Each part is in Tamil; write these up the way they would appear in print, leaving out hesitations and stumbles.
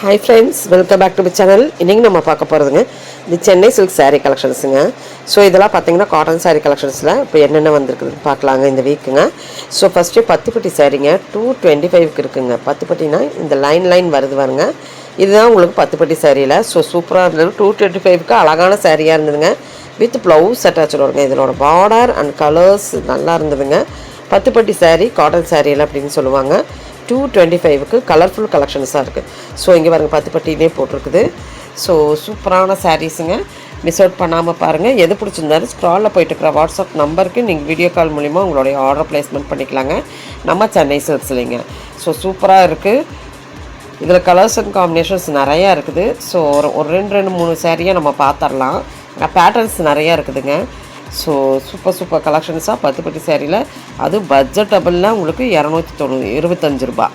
Hi friends, welcome back to my channel. இன்னைக்கு நம்ம பார்க்க போறதுங்க இந்த சென்னை சில்க் saree collectionsங்க. ஸோ இதெல்லாம் பார்த்தீங்கன்னா காட்டன் saree collectionsல இப்போ என்னென்ன வந்திருக்குதுன்னு பார்க்கலாங்க இந்த வீக்குங்க. ஸோ ஃபஸ்ட்டு பத்துப்பட்டி சாரீங்க 225க்கு இருக்குங்க. பத்துப்பட்டினா இந்த லைன் வருது பாருங்க. இதுதான் உங்களுக்கு பத்துப்பட்டி சாரியில். ஸோ சூப்பராக இருந்தது. 225க்கு அழகான சாரியாக இருந்ததுங்க. வித் ப்ளவுஸ் அட்டாச்சு வருங்க. இதனோட பார்டர் அண்ட் கலர்ஸ் நல்லா இருந்ததுங்க. பத்துப்பட்டி சாரீ காட்டன் சாரியில் அப்படின்னு சொல்லுவாங்க. 225க்கு கலர்ஃபுல் கலெக்ஷன்ஸாக இருக்குது. ஸோ இங்கே பாருங்கள் பத்துப்பட்டினே போட்டிருக்குது. ஸோ சூப்பரான சாரீஸுங்க. மிஸ் அவுட் பண்ணாமல் பாருங்கள். எது பிடிச்சிருந்தாலும் ஸ்க்ராலில் போய்ட்டுருக்கிற வாட்ஸ்அப் நம்பருக்கு நீங்கள் வீடியோ கால் மூலிமா உங்களுடைய ஆர்டர் ப்ளேஸ்மெண்ட் பண்ணிக்கலாங்க. நம்ம சென்னை சில்க்ஸ்லிங்க. ஸோ சூப்பராக இருக்குது. இதில் கலர்ஸ் அண்ட் காம்பினேஷன்ஸ் நிறையா இருக்குது. ஸோ ஒரு ரெண்டு மூணு சாரியாக நம்ம பார்த்துடலாம். பேட்டர்ன்ஸ் நிறையா இருக்குதுங்க. ஸோ சூப்பர் கலெக்ஷன்ஸாக பத்துப்பட்டி சாரியில் அதுவும் பட்ஜெட்டபிள்னால் உங்களுக்கு 225 ரூபா.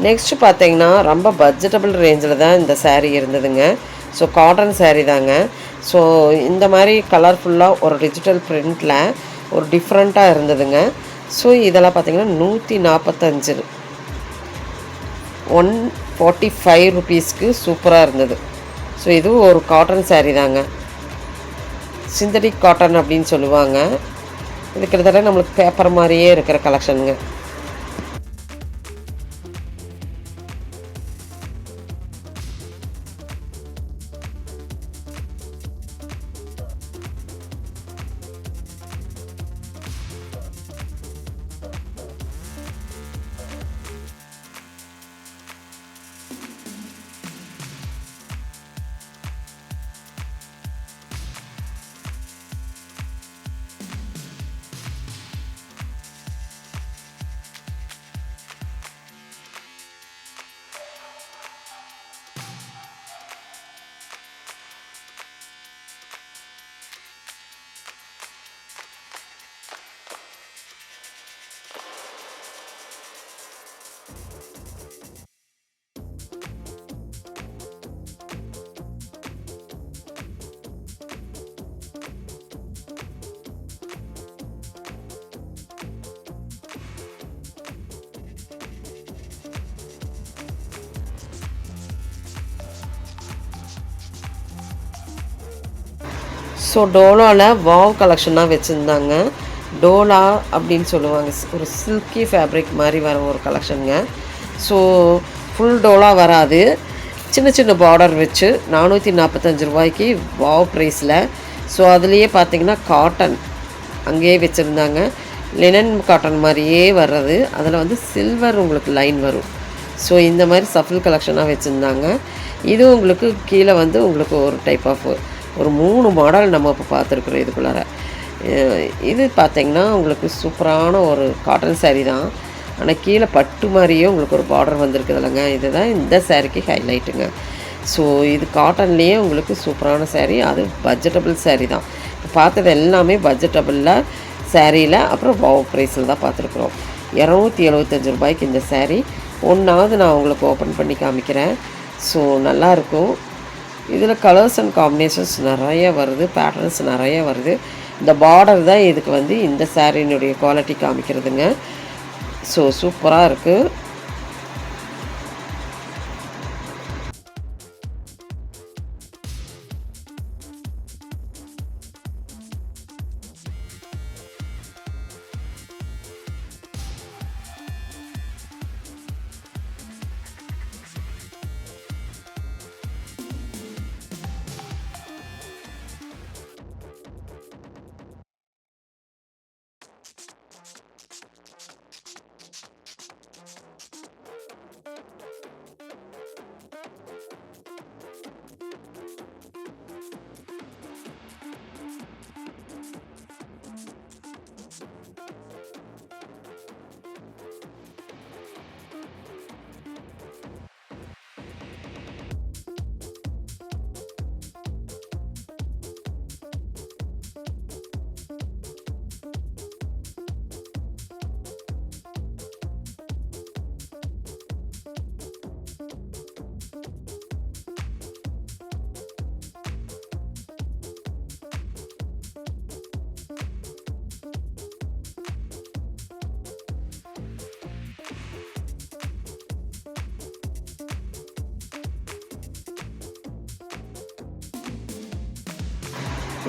நெக்ஸ்ட்டு பார்த்தீங்கன்னா ரொம்ப பட்ஜெட்டபிள் ரேஞ்சில் தான் இந்த சாரீ இருந்ததுங்க. ஸோ காட்டன் சாரீ தாங்க. ஸோ இந்த மாதிரி கலர்ஃபுல்லாக ஒரு டிஜிட்டல் பிரிண்டில் ஒரு டிஃப்ரெண்ட்டாக இருந்ததுங்க. ஸோ இதெல்லாம் பார்த்தீங்கன்னா 145 145 ருபீஸ்க்கு சூப்பராக இருந்தது. ஸோ இதுவும் ஒரு காட்டன் சாரீ தாங்க. சிந்தட்டிக் காட்டன் அப்படின்னு சொல்லுவாங்க. இது கிட்டத்தட்ட நம்மளுக்கு பேப்பர் மாதிரியே இருக்கிற கலெக்ஷனுங்க. ஸோ டோலாவில் வாவ் கலெக்ஷனாக வச்சுருந்தாங்க. டோலா அப்படின்னு சொல்லுவாங்க. ஒரு சில்கி ஃபேப்ரிக் மாதிரி வர ஒரு கலெக்ஷனுங்க. ஸோ ஃபுல் டோலா வராது. சின்ன பார்டர் வச்சு 445 ரூபாய்க்கு வாவ் ப்ரைஸில். ஸோ அதுலேயே பார்த்தீங்கன்னா காட்டன் அங்கேயே வச்சுருந்தாங்க. லினன் காட்டன் மாதிரியே வர்றது. அதில் வந்து சில்வர் உங்களுக்கு லைன் வரும். ஸோ இந்த மாதிரி சஃபில் கலெக்ஷனாக வச்சுருந்தாங்க. இது உங்களுக்கு கீழே வந்து உங்களுக்கு ஒரு டைப் ஆஃப் ஒரு 3 மாடல் நம்ம இப்போ பார்த்துருக்குறோம் இதுக்குள்ளார. இது பார்த்திங்கன்னா உங்களுக்கு சூப்பரான ஒரு காட்டன் சாரீ தான். ஆனால் கீழே பட்டு மாதிரியே உங்களுக்கு ஒரு பார்டர் வந்திருக்குதுல்லங்க. இதுதான் இந்த சாரீக்கு ஹைலைட்டுங்க. ஸோ இது காட்டன்லேயே உங்களுக்கு சூப்பரான சாரீ. அது பட்ஜெட்டபிள் சாரீ தான். இப்போ பார்த்தது எல்லாமே பட்ஜெட்டபிளில் சாரியில் அப்புறம் வாவ் ப்ரைஸில் தான் பார்த்துருக்குறோம். 275 ரூபாய்க்கு இந்த சாரீ. ஒன்றாவது நான் உங்களுக்கு ஓப்பன் பண்ணி காமிக்கிறேன். ஸோ நல்லாயிருக்கும். இதில் கலர்ஸ் அண்ட் காம்பினேஷன்ஸ் நிறைய வருது. பேட்டர்ன்ஸ் நிறைய வருது. இந்த பார்டர் தான் இதுக்கு வந்து இந்த சாரீனுடைய குவாலிட்டி காமிக்கிறதுங்க. ஸோ சூப்பராக இருக்குது.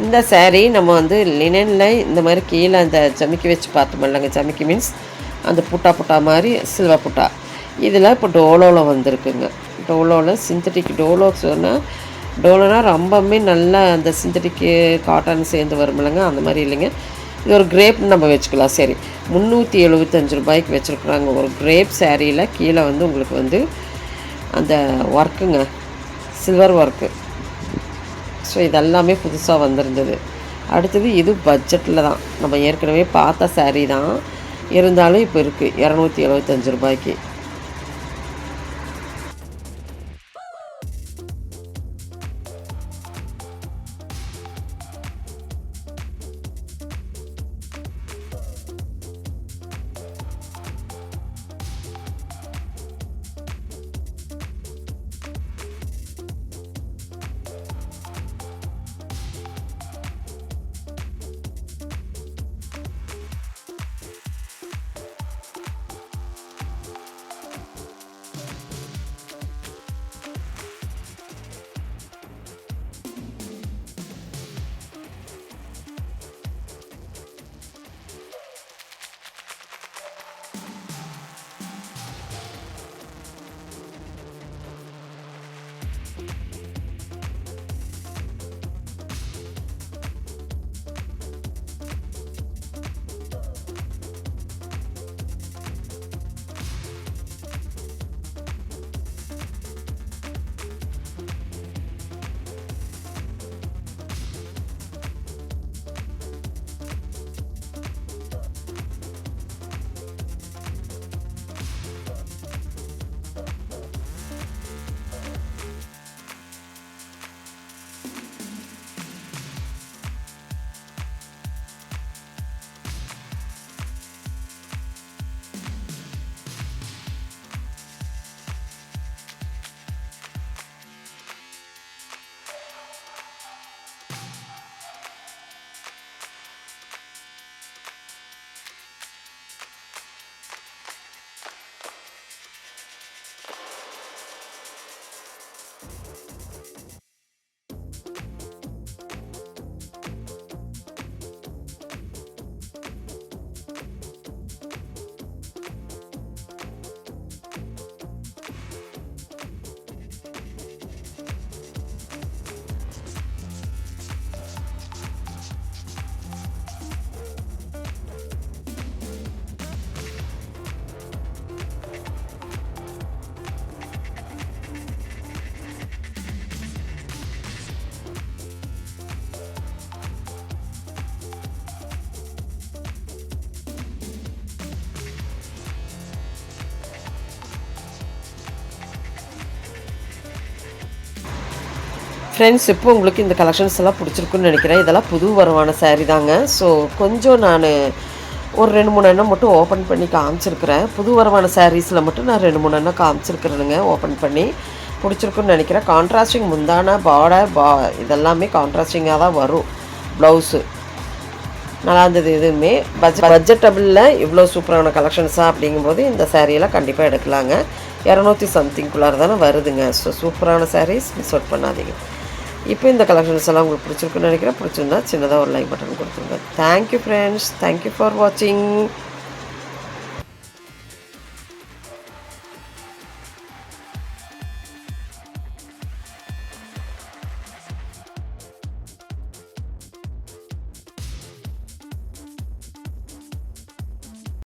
இந்த saree நம்ம வந்து லினனில் இந்த மாதிரி கீழே அந்த ஜமிக்கி வச்சு பார்த்தோம் இல்லைங்க, ஜமிக்கி மீன்ஸ் அந்த புட்டா புட்டா மாதிரி சில்வர் புட்டா. இதில் இப்போ டோலோவில் வந்திருக்குங்க. டோலோவில் சிந்தட்டிக் டோலோ சொன்னால் டோலோனா ரொம்பவுமே நல்லா அந்த சிந்தட்டிக்கு காட்டன் சேர்ந்து வரும் இல்லைங்க, அந்த மாதிரி இல்லைங்க. இது ஒரு கிரேப்னு நம்ம வச்சுக்கலாம். சரி, 375 ரூபாய்க்கு வச்சுருக்குறாங்க ஒரு கிரேப் சாரியில். கீழே வந்து உங்களுக்கு வந்து அந்த ஒர்க்குங்க, சில்வர் ஒர்க்கு. ஸோ இதெல்லாமே புதுசாக வந்திருந்தது. அடுத்தது இது பட்ஜெட்டில் தான், நம்ம ஏற்கனவே பார்த்த சாரீ தான், இருந்தாலும் இப்போ இருக்குது 275 ரூபாய்க்கு. ஃப்ரெண்ட்ஸ், இப்போ உங்களுக்கு இந்த கலெக்ஷன்ஸ் எல்லாம் பிடிச்சிருக்குன்னு நினைக்கிறேன். இதெல்லாம் புது வரவான சாரீ தாங்க. ஸோ கொஞ்சம் நான் ஒரு 2-3 எண்ணம் மட்டும் ஓப்பன் பண்ணி காமிச்சிருக்கிறேன். புது வரவான சாரீஸில் மட்டும் நான் 2-3 எண்ணம் காமிச்சிருக்கிறேனுங்க ஓப்பன் பண்ணி. பிடிச்சிருக்குன்னு நினைக்கிறேன். கான்ட்ராஸ்டிங் முந்தான பார்டர் இதெல்லாமே கான்ட்ராஸ்டிங்காக தான் வரும். ப்ளவுஸு நல்லா இருந்தது. எதுவுமே பட்ஜெட்டபிளில் இவ்வளோ சூப்பரான கலெக்ஷன்ஸாக அப்படிங்கும்போது இந்த சாரியெல்லாம் கண்டிப்பாக எடுக்கலாங்க. 200 சம்திங்குள்ளார தானே வருதுங்க. ஸோ சூப்பரான சாரீஸ் மிஸ் அவுட் பண்ணாதீங்க. இப்போ இந்த கலெக்ஷன்ஸ் எல்லாம் உங்களுக்கு பிடிச்சிருக்குன்னு நினைக்கிறேன். பிடிச்சிருந்தா சின்னதாக ஒரு லைக் பட்டன் கொடுத்துருங்க. தேங்க்யூ ஃப்ரெண்ட்ஸ், தேங்க்யூ ஃபார் வாட்சிங்.